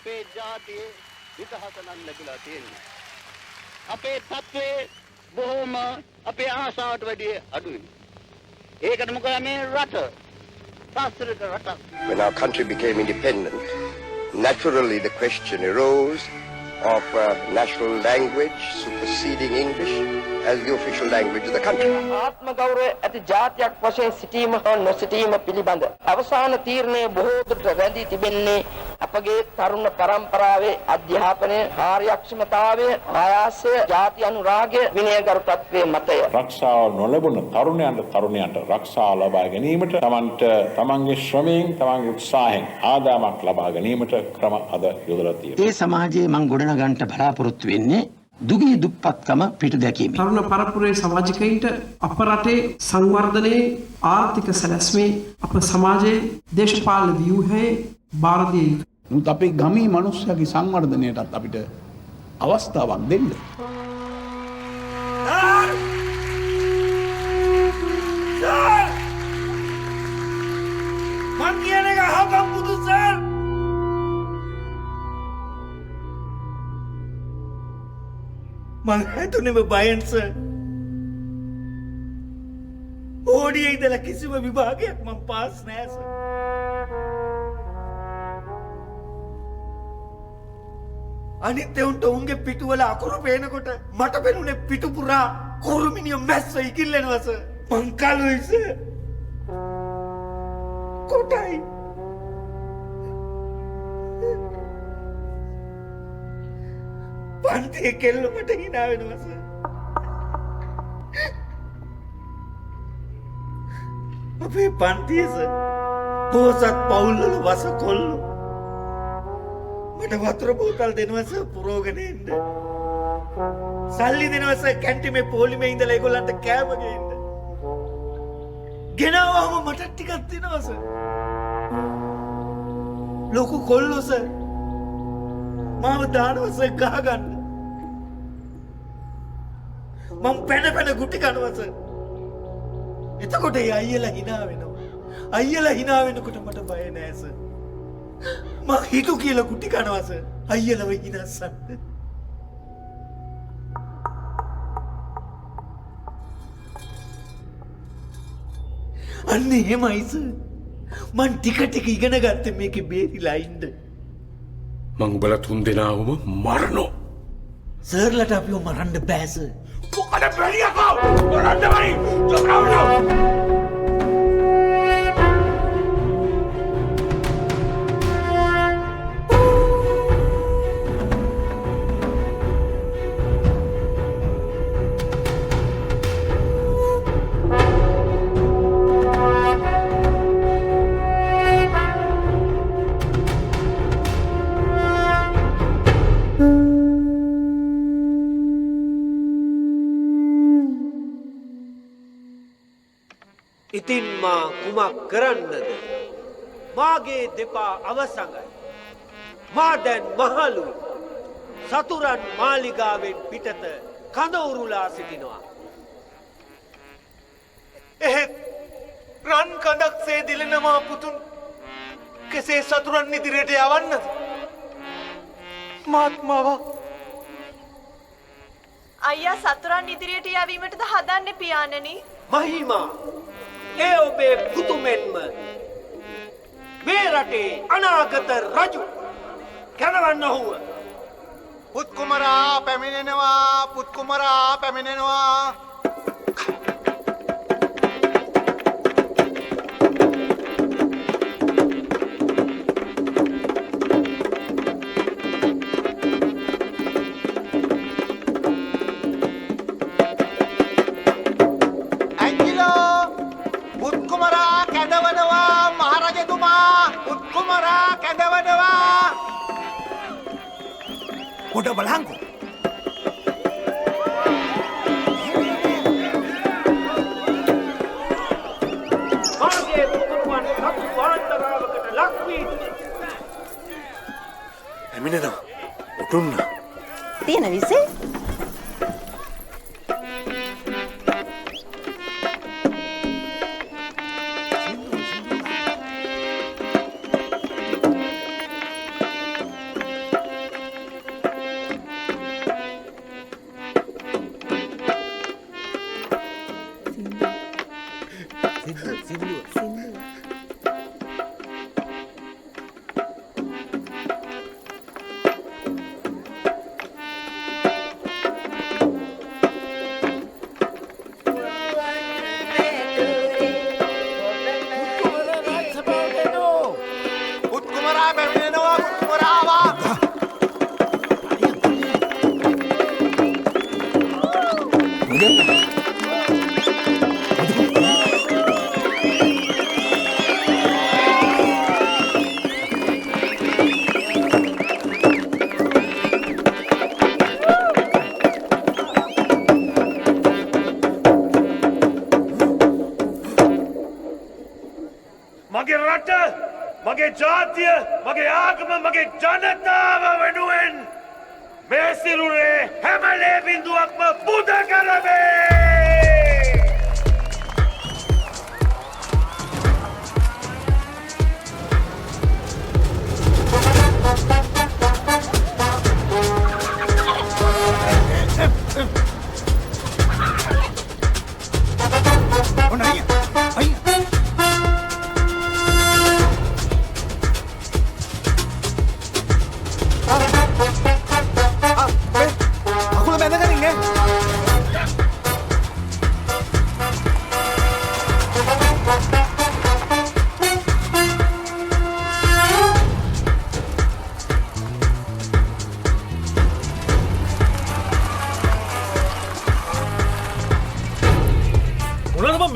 අපේ ජාතියේ විදහස නම් ලැබිලා තියෙනවා. අපේ තත්ත්වයේ බොහොම අපේ ආශාවට වැඩිය අඩුයි. ඒකට මොකද මේ රට සාස්ත්‍රික රටක්. When our country became independent, naturally the question arose of national language superseding English as the official language of the country. ආත්ම ගෞරවය ඇති ජාතියක් වශයෙන් සිටීම හා නොසිටීම පිළිබඳ අවසාන තීරණය බොහෝ දුරට රැඳී තිබෙන්නේ අපගේ තරුණ පරම්පරාවේ අධ්‍යාපනයේ කාර්යක්ෂමතාවය, ආයාසය, ජාති අනුරාගය, විනයගරුකත්වයේ මතය. රක්ෂාව නොලැබුණ තරුණයන්ට රක්ෂා ලබා ගැනීමට තමන්ගේ ශ්‍රමයෙන්, තමන්ගේ උත්සාහයෙන් ආදායමක් ලබා ගැනීමට ක්‍රම අද යොදලා තියෙනවා. ඒ සමාජයේ මම ගොඩනගන්නට බලාපොරොත්තු වෙන්නේ දුගී දුප්පත්කම පිටු දැකීම. තරුණ පරපුරේ සමාජිකයින්ට අප රටේ සංවර්ධනයේ ආර්ථික සැලැස්මේ අප සමාජයේ දේශපාලන ව්‍යුහයේ බාර දිය යුතුයි. නමුත් අපේ ගමේ මිනිස්සුන්ගේ සංවර්ධනයටත් අපිට අවස්ථාවක් දෙන්න. මං කියන එක අහපන් බුදු සර්. මං හිතුනේම බයෙන් සර්. ඕඩියේ ඉඳලා කිසිම විභාගයක් මං පාස් නෑ සර්. අනිත් උන්ට උන්ගේ පිටුවල අකුරු පේනකොට මට පෙනුනේ පිටු පුරා කුරුමිනිය මැස්ස ඉකිල්ලෙනවා සර්. මං කලුයි සර්. කොටයි. පන්තියේ කෙල්ල මට hina වෙනවා සර්. අපේ පන්තියේ සර් පොසත් පවුල්වල වස කොල්ලෝ මට වතුර බෝතල් දෙනවා සර් පුරෝගෙන එන්න. සල්ලි දෙනවා සර් කැන්ටිමේ පොලිමේ ඉඳලා ඒගොල්ලන්ට කෑම ගේන්න. ගෙනාවම මට ටිකක් දෙනවා සර්. ලොකු කොල්ලෝ සර් මාව දානවා සර් ගහ ගන්න. මම පැන ගුටි කනවා සර්. එතකොට ඒ අයියලා hina වෙනවා. අයියලා hina වෙනකොට මට බය නෑ සර්. මං හිතු කියලා ගුටි කනවා සර්. අයියලව හිනස්සන්න. අන්න එහෙමයි සර්. මං ටික ඉගෙන ගත්තේ මේකේ බේරිලා ඉන්න. මං උඹලා තුන් දෙනාවම මරනෝ. සර්ලට අපිව මරන්න බෑ සර්. මොකද බැරියකෝ? මරන්න බැරි. ජොබ්‍රවලෝ. ඉතින් මා කුමක් කරන්නද? මාගේ දෙපා අවසඟයි. මා දැන් මහලුයි. සතුරන් මාලිගාවෙන් පිටත කඳ උරුලා සිටිනවා. එහෙත් රන් කඳක්සේ දිලෙනවා පුතුන්. කෙසේ සතුරන් ඉදිරියට යවන්නද? මාත්මාවක්. අයියා සතුරන් ඉදිරියට යවීමටද හදන්නේ පියාණනි? මහිමා ඒ ඔබේ පුතුමෙන්ම මේ රටේ අනාගත රජු කනවන්න ඔහුව. පුත් කුමරා පැමිණෙනවා. පුත් කුමරා පැමිණෙනවා. පොඩ බලංකෝ. මාගේ පුතුරුවන් සතු වාන්තරාවකට ලක් වී එමිනෙනවා. උතුන්න. තියෙන විසේ ජාතිය මගේ ආගම මගේ ජනතාව වෙනුවෙන් මේ සිරුරේ හැම ලේ බිඳුවක්ම පුද කරවේ.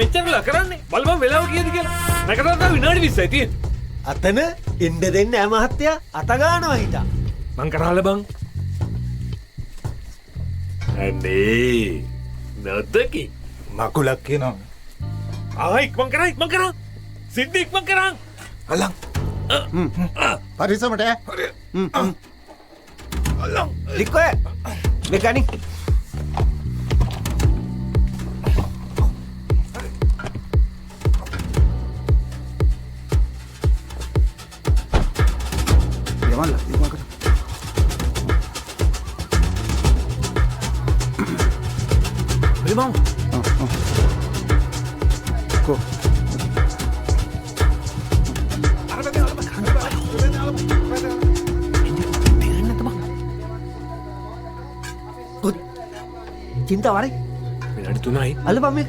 මෙච්චරලා කරන්නේ බලපන් වෙලාව කීයද කියලා. නැකතට විනාඩි 20යි තියෙන්නේ. අතන එන්න දෙන්න මහත්තයා අත ගන්නවා හිතා. මං කරාල බං. අනේ නදකි මකුලක් කියනවා. ඉක්මන් කරා. සිද්ධ ඉක්මන් කරා. අලං. පරිස්සමට අලං. ලික්කෝ. Mechanic. Limão. Go. Cinta wari. Ada tunai. Halo Pamir.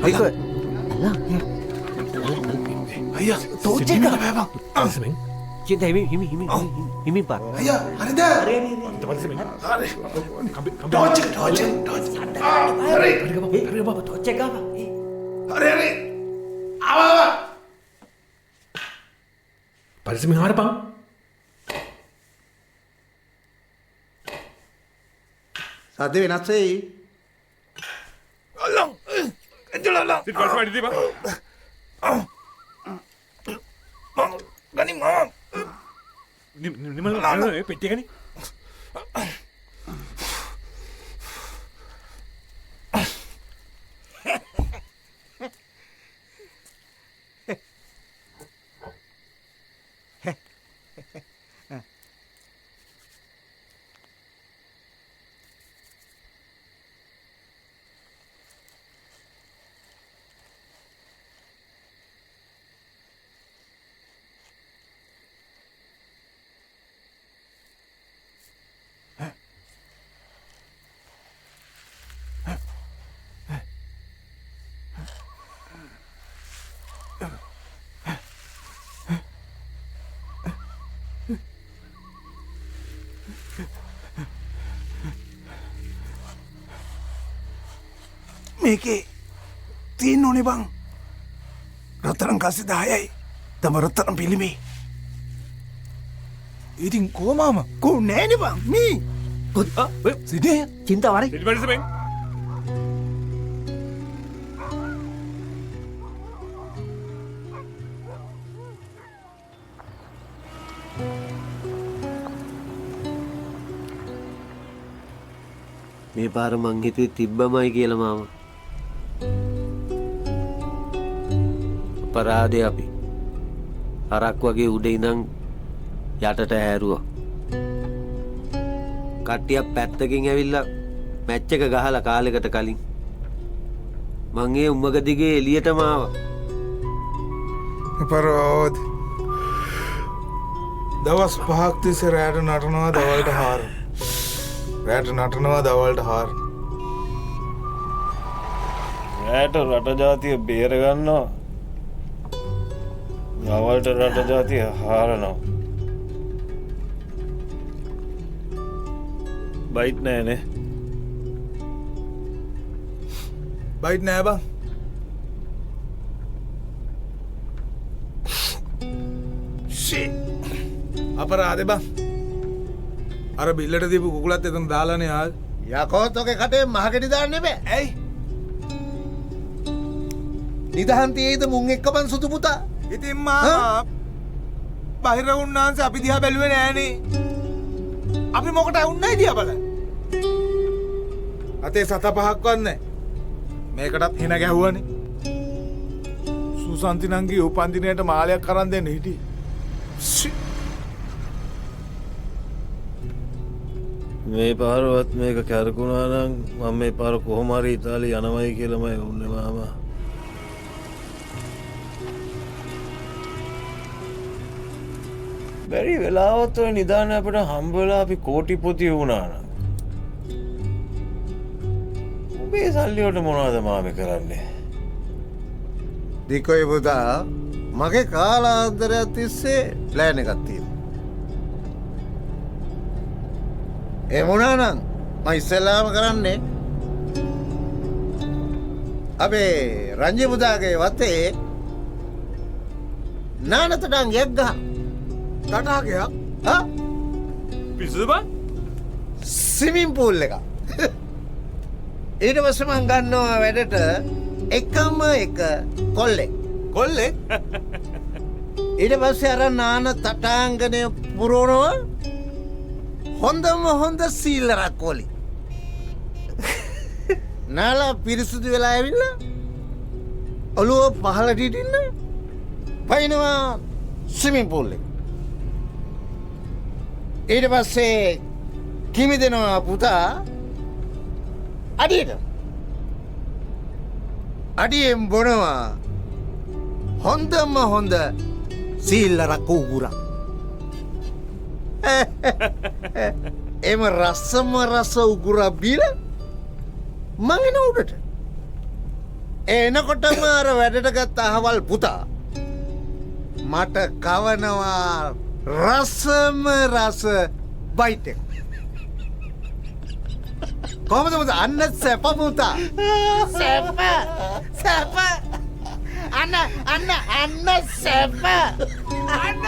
Ayo. Ayo, tocek ka ba? Seming. Cinta himi pak. Ayo, ada dah. Teman seming. Tocek. Hari. Hari apa? Tocek apa? Hari. Apa? Pada seming ada bang. Sadhe වෙනස් වෙයි. අල්ලන්. එන්ජලලා. Sit pass ಮಾಡಿ ಬಾ. ගනි මම. නිමල පෙට්ටිය ගනි. මේකේ තියෙන්න ඕනේ බං. රත්තරන් කාසි 10යි. තම රත්තරන් පිළිමේ. ඉතින් කොහමම කෝ නෑනේ බං. මේ සිදේ Cinta wari. Sit pada seming. මේ පාර මං හිතුවේ තිබ්බමයි කියලා මාම. අපරාධේ අපි. හරක් වගේ උඩ ඉඳන් යටට හැරුවා. කට්ටියක් පැත්තකින් ඇවිල්ලා මැච් එක ගහලා කාලෙකට කලින් මං ඒ උම්මක දිගේ එළියටම ආවා. අපරාධ. දවස් 5ක් තිස්සේ රැට නටනවා දවල්ට හාර. රැට නටනවා දවල්ට හාර. රැට රට ජාතිය බේර ගන්නවා. දවල්ට රට ජාතිය හාරනවා. බයිට් නෑනේ. බයිට් නෑ බං. ෂිට්. අපරාධේ බං. අර බිල්ලට දීපු කුකුලත් එතන දාලානේ ආවේ. යකෝත් ඔගේ කටේ මහගෙඩි දාන්න බෑ. ඇයි? නිදහන්තියේද මුං එක්කපන් සුදු පුතා. ඉතින් මාමා බහිර උන්නාන්සේ අපි දිහා බැලුවේ නෑනේ. අපි මොකට වුන්නයි දිහා බලන්න. අතේ සත පහක් වන්නේ. මේකටත් හින ගැහුවනේ. සුසන්ති නංගී උපන්දිනයට මාලයක් කරන් දෙන්න හිටියේ. මේ පාරවත් මේක කැරකුණා නම් මම මේ පාර කොහොම හරි ඉතාලිය යනවයි කියලාමයි උන්නේ මාමා. බැරි වෙලාවත් ඔය නිදාන අපිට හම්බ වෙලා අපි කෝටිපති වුණා නම් උඹේ සල්ලි වලට මොනවද මාමේ කරන්නේ? දිකොයි පුතා මගේ කාලාන්තරයක් තිස්සේ ප්ලෑන් එකක් තියෙනවා. ඒ වුණා නම් මම ඉස්සෙල්ලාම කරන්නේ අපේ රංජි පුතාගේ වතේ නානතටන් යක් ගහ. තටාකයක්? හා? පිස්සුද බං? ස්විමින් පූල් එක. ඊට පස්සේ මං ගන්නවා වැඩට එකම එක කොල්ලෙක්. කොල්ලෙක්? ඊට පස්සේ අර නාන තටාංගනය පුරවනවා හොඳම හොඳ සීලරක් කොලි. නාලා පිරිසුදු වෙලා ඇවිල්ලා ඔළුව පහළට හිටින්න පයින්නවා ස්විමින් පූල් එක. ඊට පස්සේ කිමි දෙනවා පුතා අඩියට. අඩියෙන් බොනවා හොඳම හොඳ සීල්ලරක් උගුරක්. එම රස්සම රස උගුරක් බීලා මං එන උඩට. එනකොටම අර වැඩට ගත්ත අහවල් පුතා මට කවනවා රසම රස බයිට් එක. කොහමද පුතා? අන්න සැප පුතා. සැප සැප අන්න සැප. අන්න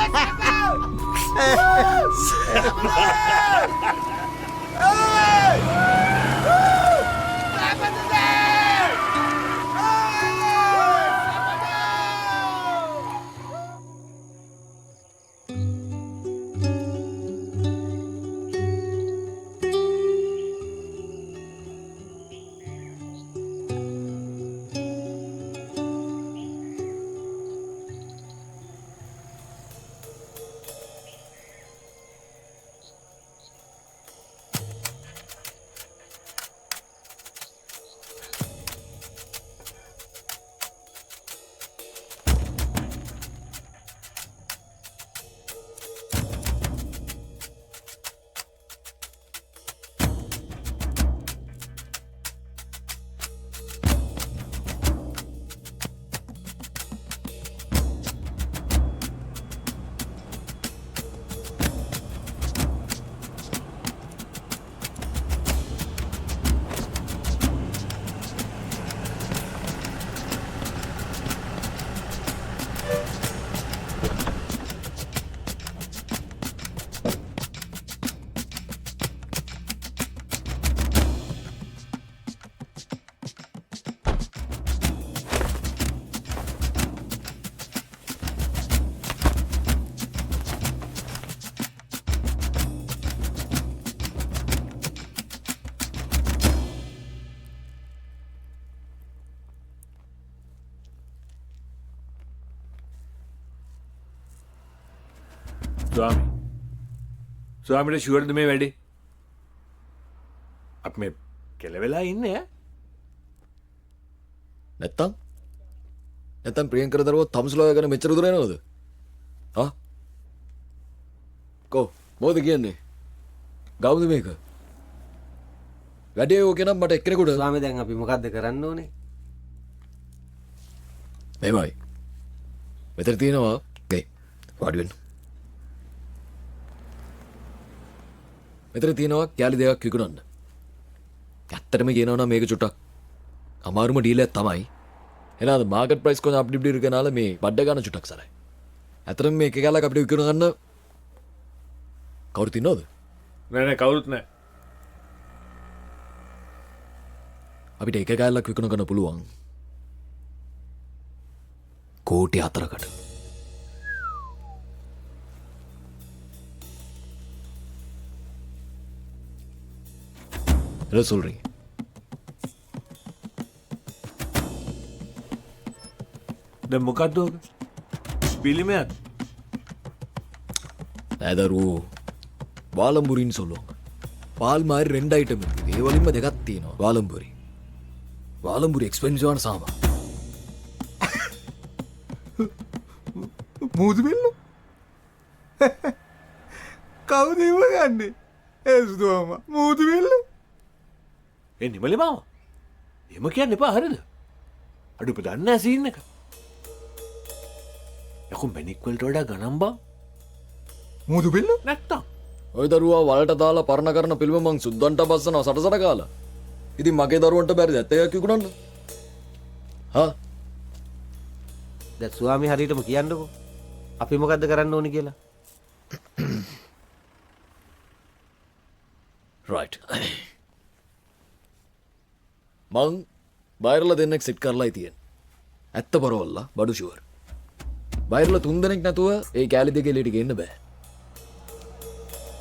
ස්වාමිට ෂුවර්ද මේ වැඩේ? අප මේ කෙලවෙලා ඉන්නේ ඈ? නැත්තම් ප්‍රියංකර දරුවෝ තමුසුලා ගැන මෙච්චර දුර යනවද? හා? මොකද කියන්නේ? ගවුද මේක? වැඩේ ඕකේ නම් මට එක්කෙනෙකුට ස්වාමී දැන් අපි මොකද්ද කරන්න ඕනේ? මේමයි. මෙතන තියෙනවා ගේ වාඩි වෙන්න. මෙතන තියෙනවා කැලි දෙකක් විකුණන්න. ඇත්තටම කියනවා නම් මේක චුට්ටක් අමාරුම ඩීල් එකක් තමයි. එහෙනම් මාකට් ප්‍රයිස් කොහොම අප්ඩේට් ඩීල් කරනාලා මේ බඩ ගන්න චුට්ටක් සරයි. ඇත්තටම මේක කැලක් අපිට විකුණ ගන්න කවුරුත් ඉන්නවද? නෑ කවුරුත් නෑ. අපිට එක කෑල්ලක් විකුණ ගන්න පුළුවන් කෝටි 4කට. என்ன சொல்றீங்க? දැන් මොකද්ද ඔක? පිළිමයක්. ඇදරු வாலம்புரின்னு சொல்லுவாங்க. பால் மாதிரி 2 ஐட்டம் இருக்குது. ඒ වලින්ම දෙකක් තියෙනවා. வாலம்புரி. வாலம்புரி எக்ஸ்பென்சிவான சாமான். මූදු බෙල්ල කවුද ඉව ගන්නේ? ඒ සුදුවම මූදු බෙල්ල. ඒ නිමලේ මාව. එහෙම කියන්න එපා හරිද? අඩුප දන්නේ නැහැ සීන් එක. යකෝ මැනික් වලට වඩා ගණන් බා. මූදු බෙල්ල නැත්තම්. ඔය දරුවා වලට දාලා පරණ කරන පිළිම මං සුද්දන්ට බස්සනවා සටසට කාලා. ඉතින් මගේ දරුවන්ට බැරිද ඇත්ත එකක් විකුණන්න? හා? දැන් ස්වාමි හරියටම කියන්නකෝ. අපි මොකද්ද කරන්න ඕනි කියලා. right. මං බයිරලා දෙන්නෙක් සෙට් කරලායි තියෙන්නේ. ඇත්ත පරවල්ලා බඩු ෂුවර්. බයිරලා 3 දෙනෙක් නැතුව ඒ කැලි දෙකේ එළියට ගෙන්න බෑ.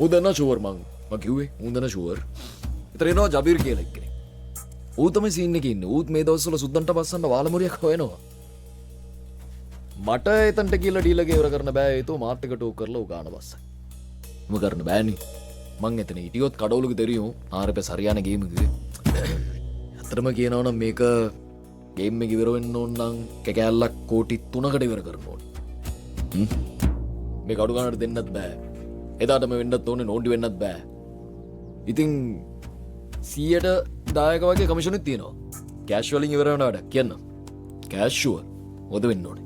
ඌ දන්නා ෂුවර් මං කිව්වේ ඌ දන්නා ෂුවර්. ඒතර එනවා ජබීර් කියලා එක්කෙනෙක්. ඌ තමයි සීන් එකේ ඉන්නේ. ඌත් මේ දවස්වල සුද්දන්ට බස්සන්න වාලමුරියක් හොයනවා. මට එතනට කියලා ඩීල් එක ඉවර කරන්න බෑ. ඒතෝ මාත් එක ටෝක් කරලා ඌ ගාන බස්සයි. මොකද කරන්න බෑනේ. මං එතන හිටියොත් කඩවලුගේ தெரியும். ආරපේ සරියාන ගේම් එකේ. අතරම කියනවා නම් මේක ගේම් එක ඉවර වෙන්න ඕන නම් කැකැල්ලක් කෝටි 3කට ඉවර කරන්න ඕන. මේක අඩු ගන්නට දෙන්නත් බෑ. එදාටම වෙන්නත් ඕනේ නෝන්ඩි වෙන්නත් බෑ. ඉතින් 100ට 10ක වගේ කමිෂනුත් තියෙනවා. කෑෂ් වලින් ඉවර වෙන වැඩක් කියන්න. Cash sure. මොකද වෙන්න ඕනේ?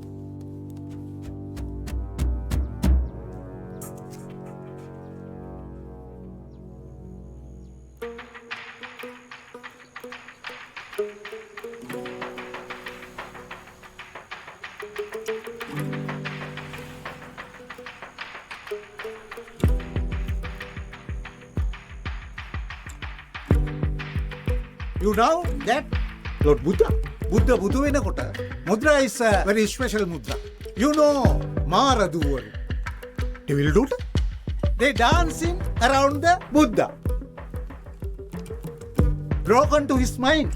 You know that Lord Buddha බුදු වෙනකොට mudra is a very special mudra. You know Maraduvaru. They will do that. They dancing around the Buddha. Broken to his mind.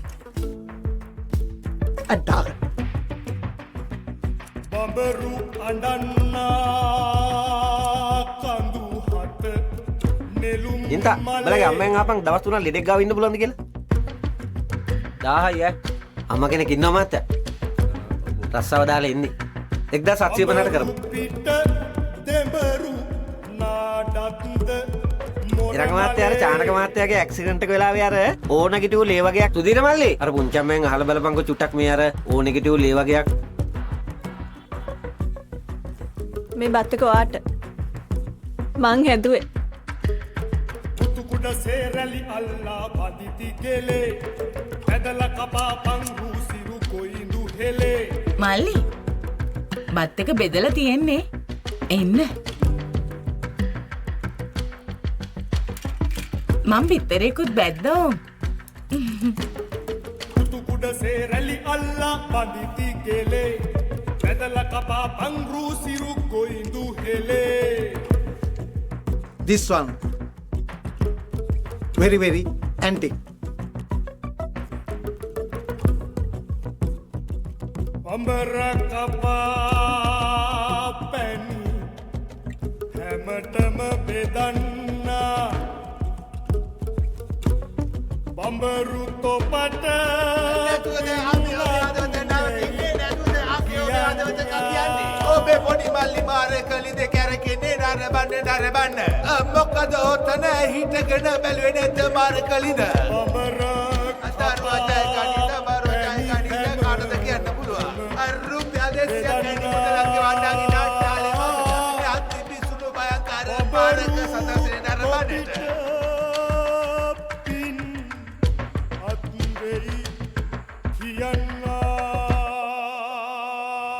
And dark. බඹරු අඬන්නා කඳු හට නෙළුම් ඉන්තා බලගේ අම්මෙන් ආපන් දවස් 3ක් ලෙඩෙක් ගාව ඉන්න පුළුවන්ද කියලා? 1000යි අම්ම කෙනෙක් ඉන්නවා මාත්‍යා. රස්සාව දාලා ඉන්නේ. 1750ට කරමු. ඉරංග මාත්‍යා අර චානක මාත්‍යාගේ ඇක්සිඩන්ට් එක වෙලාවේ අර ඕ නෙගටිව් ලේ වගේක් සුදීර මල්ලි අර පුංචි අම්මෙන් අහලා බලපන්කෝ චුට්ටක් මේ අර ඕ නෙගටිව් ලේ වගේක් මේ බත්තක වාට මං හැදුවේ කුඩ සේරලි අල්ලා පදිති ගෙලේ ඇදල කපා පංගු සිරු කොයිඳු හෙලේ මල්ලි බත් එක බෙදලා තියෙන්නේ එන්න මම පිටරේකුත් බැද්දෝ කුඩ සේරලි අල්ලා පදිති ගෙලේ ඇදල කපා පංගු සිරු කොයිඳු හෙලේ. This one very very antique. අඹර කපා පැණි හැමතම බෙදන්නා බඹරු තොපට ඔබේ පොඩි මල්ලි මාර කලිද කැරකෙන්නේ නරබන්න මොකද ඔතන හිටගෙන බැලුවේ නැද්ද මාර කලිද බඹර අතර්වතයි කඩිද බරොටයි කඩිද කාටද කියන්න පුළුවන් අර රුපියල් 200ක් මුදලක් වණ්ඩාගේ නාට්‍යාලේ මම අති පිසුණු බයකාර පාරක සතසනේ නරබන්නට පින් අත්වෙයි කියන්නා.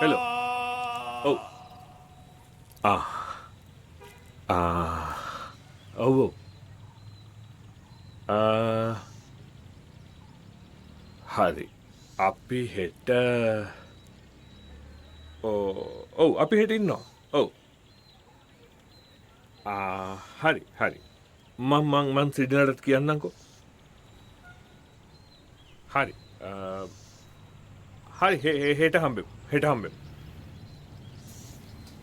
හෙලෝ ඔව් ඔව් අපි හෙට ඔව් අපි හෙට ඉන්නවා. ඔව්. හරි හරි. මං සිඩනටත් කියන්නම්කෝ. හරි. හරි හෙට හම්බෙමු.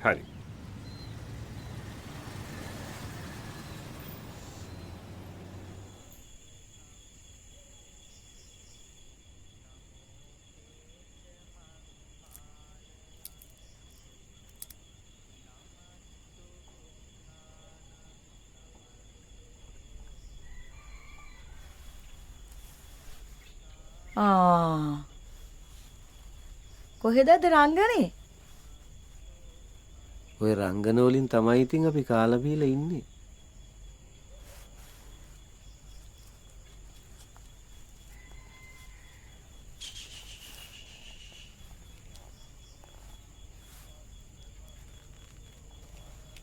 හරි. කොහෙදද රංගනේ? ඔය රංගන වලින් තමයි ඉතින් අපි කාලා බීලා ඉන්නේ.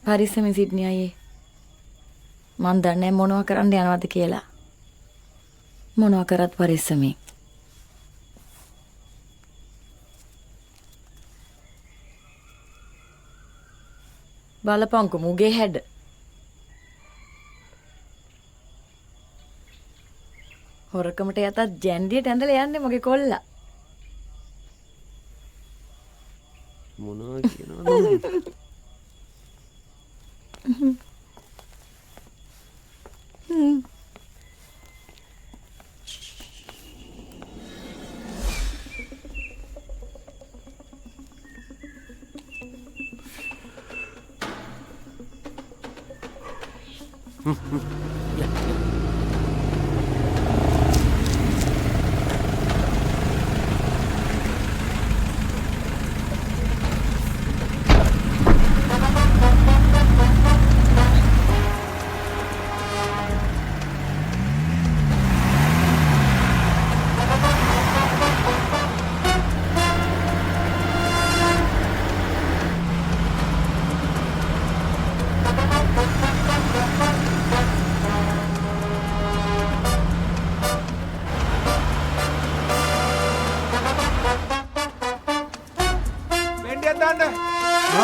පරිස්සමෙන් සිටිනේ අයියේ. මන් දන්නේ මොනවා කරන්න යනවද කියලා. මොනවා කරත් පරිස්සමෙන්. බලපංකු මුගේ හැඩ. හොරකමට යතත් ජැන්ඩියට ඇඳලා යන්නේ මගේ කොල්ලා. මොනවා කියනවද?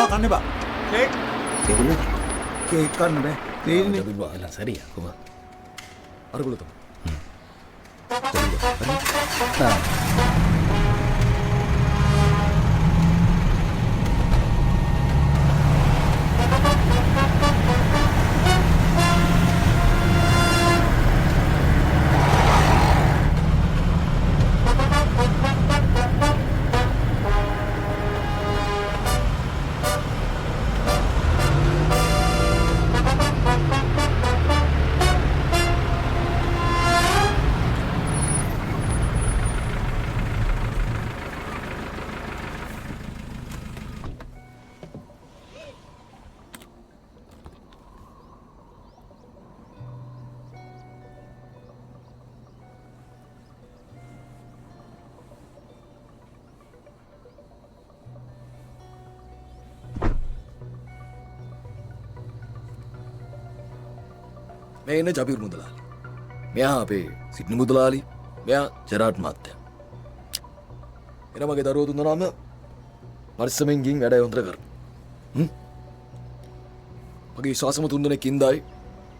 කන්න බා කේක් කන්න බෑ තේරෙන්නේ එලා සරියා කොහොම අරගලතම මේ ඉන්නේ ජබීර් මුදලාලි. මෙයා අපේ සිඩ්නි මුදලාලි. මෙයා ජෙරාඩ් මහත්තයා. එන මගේ දරුවෝ තුන්දෙනාම පරිස්සමෙන් ගින් වැඩ යොන්ත්‍ර කරමු. මගේ විශ්වාසම තුන්දෙනෙක් ඉඳයි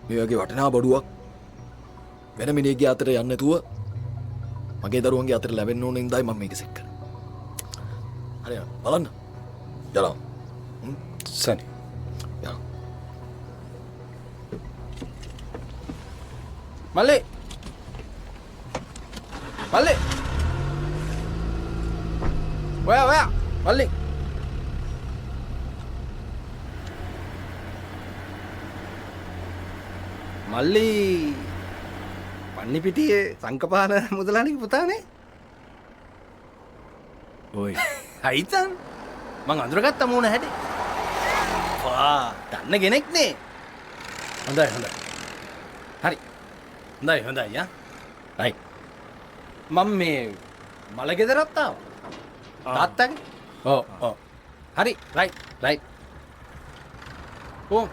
මේ වගේ වටිනා බඩුවක් වෙන මිනිහෙක්ගේ අතට යන්නේ නැතුව මගේ දරුවන්ගේ අතට ලැබෙන්න ඕන ඉඳයි මම මේක සෙට් කරා. හරියට බලන්න. යලා. සනි. මල්ලේ ඔයා මල්ලේ මල්ලි පන්නි පිටියේ සංකපාන මුදලානිගේ පුතානේ ඔයි අයිතන් මං අඳුරගත්ත මූණ හැටි වා දන්න කෙනෙක්නේ හොඳයි හරි හොඳයි යා රයිට් මම මේ මල ගෙදරත් ආවා තාත්තගේ ඔව් හරි රයිට් ඕ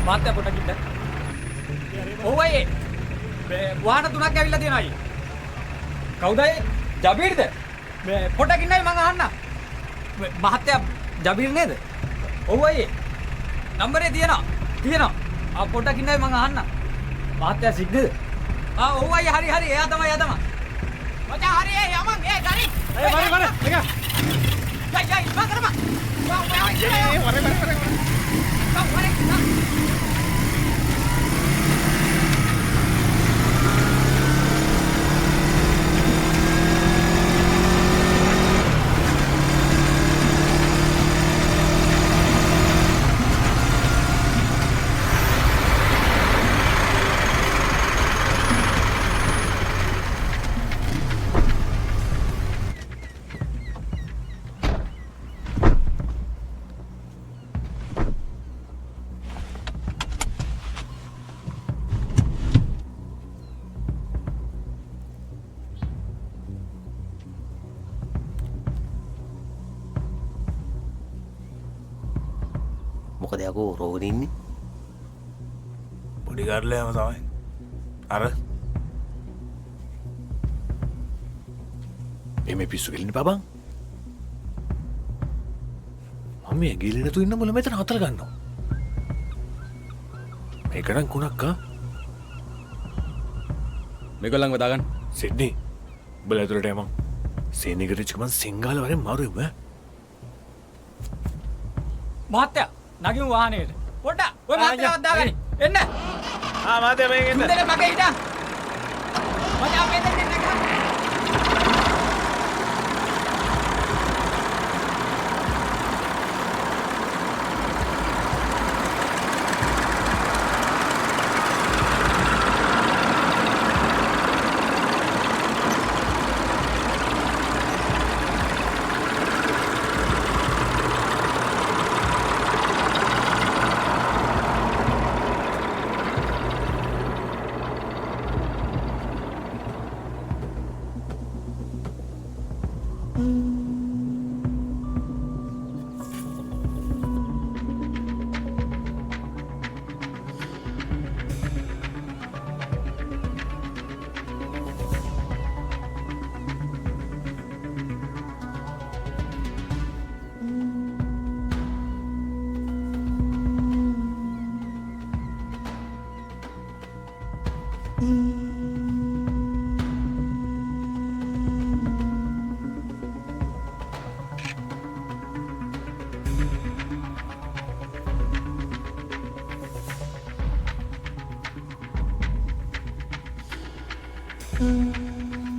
මාත්‍ය පොඩක් ඉන්න. ඔව් අයියේ. වාහන 3ක් ඇවිල්ලා තියෙනවා අයියේ. කවුද අයියේ? ජබීර්ද? මේ පොඩක් ඉන්නයි මං අහන්න. මහත්ය ජබීර් නේද? ඔව් අයියේ. නම්බරේ තියෙනවා. ආ පොඩක් ඉන්නයි මං අහන්න. මහත්ය සිග්නද? ඔව් අයියේ හරි එයා තමයි. මචං හරි යමන් ගරි. වර එක. යයි ඉස්මා කරපන්. මොකද යකෝ රෝගෙන ඉන්නේ? පොඩි ගාඩ්ලෑම තමයි. අර මේ පිස්සු කෙලින්න බබන්. මම මේ ගිලි නැතු ඉන්න මුල මෙතන හතර ගන්නවා. මේක නම් කුණක් මේගොල්ලන්ව දාගන්න. සිඩ්නි උඹලා ඇතුළට යමන්. සේනිකරිච්ච මං සිංහල වරෙන් මාරුවෙම. මහත්ය නගිමු වාහනේට. පොඩ්ඩක් ඔය මහත්යවත් දාගනි. එන්න. මාත්‍ය මේක එන්න. මුදල මගේ හිටා. මචං මෙතන එන්න ගන්න.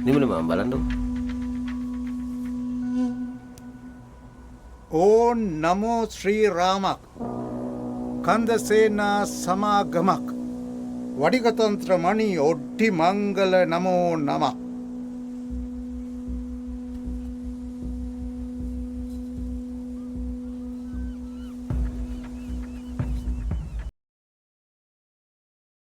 නිමුල මම බලන්නකො. ඕන් නමෝ ශ්‍රී රාමක් කන්දසේනා සමාගමක් වඩිකතන්ත්‍ර මණි ඔඩ්ඩි මංගල නමෝ නමක්